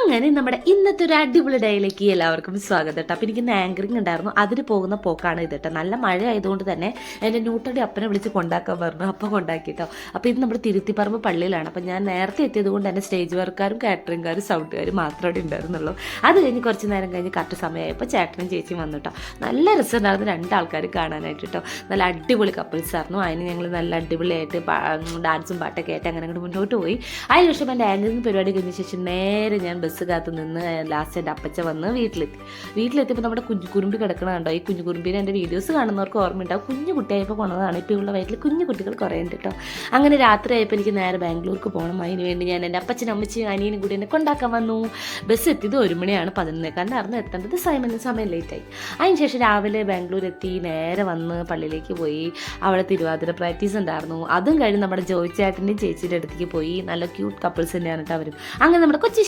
അങ്ങനെ നമ്മുടെ ഇന്നത്തെ ഒരു അടിപൊളി ഡേയിലേക്ക് എല്ലാവർക്കും സ്വാഗതം കേട്ടോ. അപ്പോൾ എനിക്ക് ആങ്കറിങ് ഉണ്ടായിരുന്നു, അതിന് പോകുന്ന പോക്കാണ് ഇത് കേട്ടോ. നല്ല മഴ ആയതുകൊണ്ട് തന്നെ എൻ്റെ ന്യൂട്ടടി അപ്പനെ വിളിച്ച് കൊണ്ടാക്കാൻ പറഞ്ഞു, അപ്പം കൊണ്ടാക്കി കേട്ടോ. അപ്പോൾ ഇത് നമ്മുടെ തിരുത്തിപ്പറമ്പ് പള്ളിയിലാണ്. അപ്പോൾ ഞാൻ നേരത്തെ എത്തിയത് കൊണ്ട് തന്നെ സ്റ്റേജ് വർക്കാരും കാറ്ററിംഗുകാരും സൗണ്ടുകാരും മാത്രമേ അവിടെ ഉണ്ടായിരുന്നുള്ളൂ. അത് കഴിഞ്ഞ് കുറച്ച് നേരം കഴിഞ്ഞ് കറക്റ്റ് സമയമായപ്പോൾ ചേട്ടനും ചേച്ചിയും വന്നു കേട്ടോ. നല്ല രസമുണ്ടായിരുന്നു രണ്ടാൾക്കാർ കാണാനായിട്ട് കേട്ടോ. നല്ല അടിപൊളി കപ്പിൾസ് ആയിരുന്നു. അതിന് ഞങ്ങൾ നല്ല അടിപൊളിയായിട്ട് ഡാൻസും പാട്ടൊക്കെ ആയിട്ട് അങ്ങനെ അങ്ങോട്ട് മുന്നോട്ട് പോയി. അതിനുശേഷം എൻ്റെ ആങ്കറിങ് പരിപാടി കഴിഞ്ഞ ശേഷം നേരെ ഞാൻ ബസ് കാത്ത് നിന്ന് ലാസ്റ്റ് എൻ്റെ അപ്പച്ച വന്ന് വീട്ടിലെത്തിയപ്പോൾ നമ്മുടെ കുഞ്ഞുകുറുമ്പി കിടക്കണ കണ്ടോ. ഈ കുഞ്ഞുകുറുമ്പിനെ എൻ്റെ വീഡിയോസ് കാണുന്നവർക്ക് ഓർമ്മയുണ്ടാവും. കുഞ്ഞു കുട്ടിയായപ്പോൾ കൊണ്ടതാണ്. ഇപ്പോൾ ഉള്ള വയറ്റിൽ കുഞ്ഞു കുട്ടികൾ കുറേ ഉണ്ട് കേട്ടോ. അങ്ങനെ രാത്രി ആയപ്പോൾ എനിക്ക് നേരെ ബാംഗ്ലൂർക്ക് പോകണം. അതിന് വേണ്ടി ഞാൻ എൻ്റെ അപ്പച്ചനും അമ്മച്ചിയും അനിയനും കൂടി എന്നെ കൊണ്ടാക്കാൻ വന്നു. ബസ് എത്തിയത് 1 മണിയാണ്, 11:15 എത്തേണ്ടത്. സമയം ലേറ്റായി. അതിനുശേഷം രാവിലെ ബാംഗ്ലൂർ എത്തി നേരെ വന്ന് പള്ളിയിലേക്ക് പോയി. അവിടെ തിരുവാതിര പ്രാക്ടീസ് ഉണ്ടായിരുന്നു. അതും കഴിഞ്ഞ് നമ്മുടെ ജോയി ചേട്ടൻ്റെയും ചേച്ചിയുടെ അടുത്തേക്ക് പോയി. നല്ല ക്യൂട്ട് കപ്പിൾസ് തന്നെയാണ് കേട്ടോ അവരും. അങ്ങനെ നമ്മുടെ കൊച്ചി